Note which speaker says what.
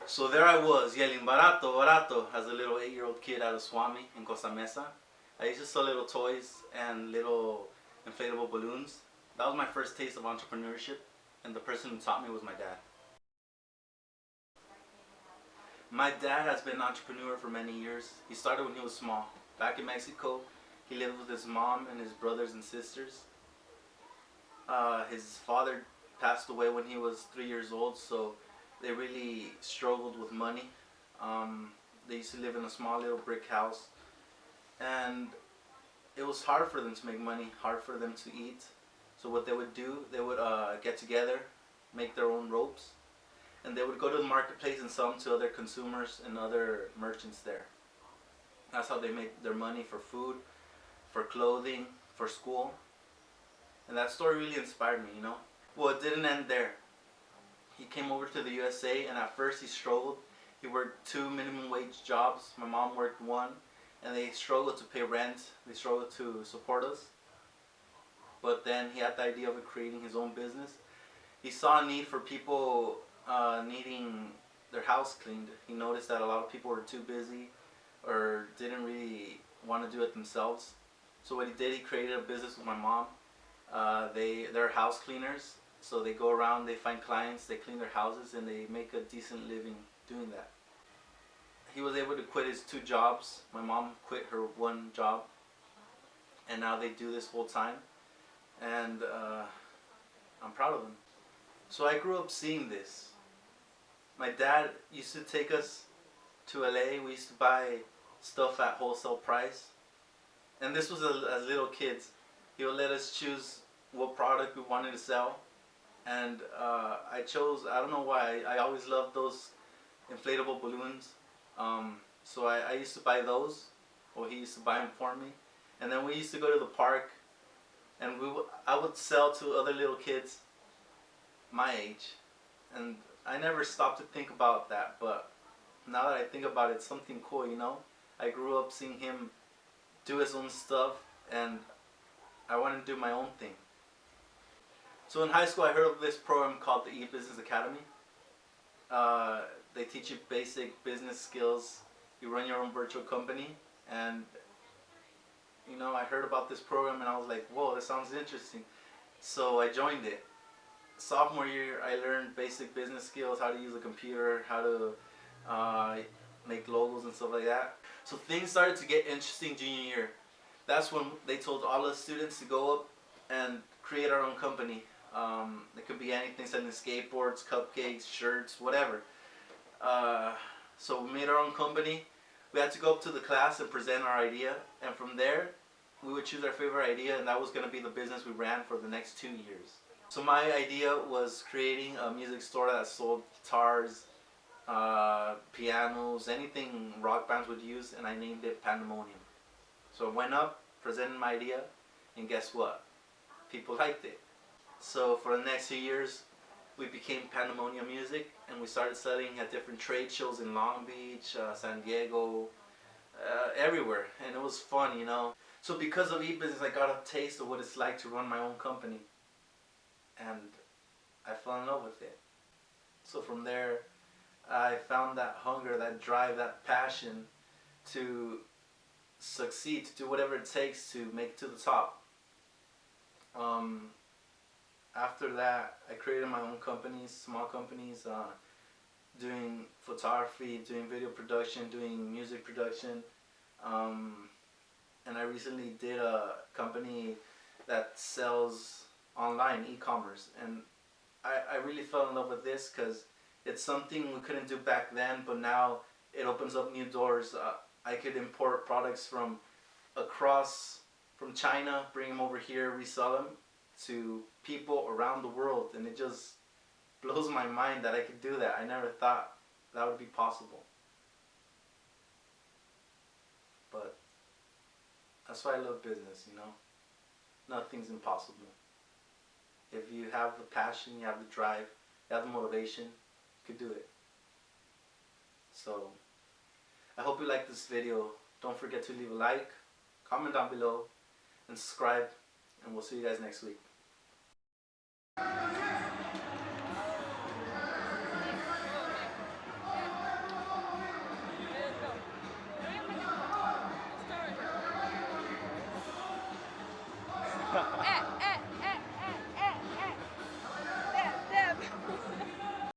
Speaker 1: So there I was yelling barato, barato as a little 8-year-old kid at a swami in Costa Mesa. I used to sell little toys and little inflatable balloons. That was my first taste of entrepreneurship, and the person who taught me was my dad. My dad has been an entrepreneur for many years. He started when he was small. Back in Mexico, he lived with his mom and his brothers and sisters. His father passed away when he was 3 years old, so they really struggled with money. They used to live in a small little brick house, and it was hard for them to make money, hard for them to eat. So what they would do, they would get together, make their own ropes, and they would go to the marketplace and sell them to other consumers and other merchants there. That's how they made their money for food, for clothing, for school. And that story really inspired me, you know. Well, it didn't end there. He came over to the USA, and at first he struggled. He worked 2 minimum wage jobs. My mom worked 1, and they struggled to pay rent. They struggled to support us. But then he had the idea of creating his own business. He saw a need for people needing their house cleaned. He noticed that a lot of people were too busy or didn't really want to do it themselves. So what he did, he created a business with my mom. They're house cleaners, so they go around, they find clients, they clean their houses, and they make a decent living doing that. He was able to quit his 2 jobs. My mom quit her 1 job, and now they do this full time, and I'm proud of them. So I grew up seeing this. My dad used to take us to LA. We used to buy stuff at wholesale price, and this was as little kids. He would let us choose what product we wanted to sell, and I chose, I don't know why, I always loved those inflatable balloons. So I used to buy those, or he used to buy them for me, and then we used to go to the park, and I would sell to other little kids my age, and I never stopped to think about that. But now that I think about it, it's something cool, you know. I grew up seeing him do his own stuff, and I wanted to do my own thing. So in high school, I heard of this program called the E-Business Academy. They teach you basic business skills. You run your own virtual company, and you know, I heard about this program and I was like, whoa, that sounds interesting. So I joined it. Sophomore year, I learned basic business skills, how to use a computer, how to make logos and stuff like that. So things started to get interesting junior year. That's when they told all the students to go up and create our own company. It could be anything, selling skateboards, cupcakes, shirts, whatever. So we made our own company. We had to go up to the class and present our idea, and from there we would choose our favorite idea, and that was going to be the business we ran for the next 2 years. So my idea was creating a music store that sold guitars, pianos, anything rock bands would use, and I named it Pandemonium. So I went up, presented my idea, and guess what? People liked it. So for the next few years, we became Pandemonium Music, and we started selling at different trade shows in Long Beach, San Diego, everywhere, and it was fun, you know. So because of e-business, I got a taste of what it's like to run my own company, and I fell in love with it. So from there, I found that hunger, that drive, that passion to succeed, to do whatever it takes to make it to the top. After that, I created my own companies, small companies, doing photography, doing video production, doing music production. And I recently did a company that sells online, e-commerce. And I really fell in love with this because it's something we couldn't do back then, but now it opens up new doors. I could import products from China, bring them over here, resell them to people around the world, and it just blows my mind that I could do that. I never thought that would be possible. But that's why I love business, you know. Nothing's impossible. If you have the passion, you have the drive, you have the motivation, you could do it. So I hope you like this video. Don't forget to leave a like, comment down below, and subscribe, and we'll see you guys next week.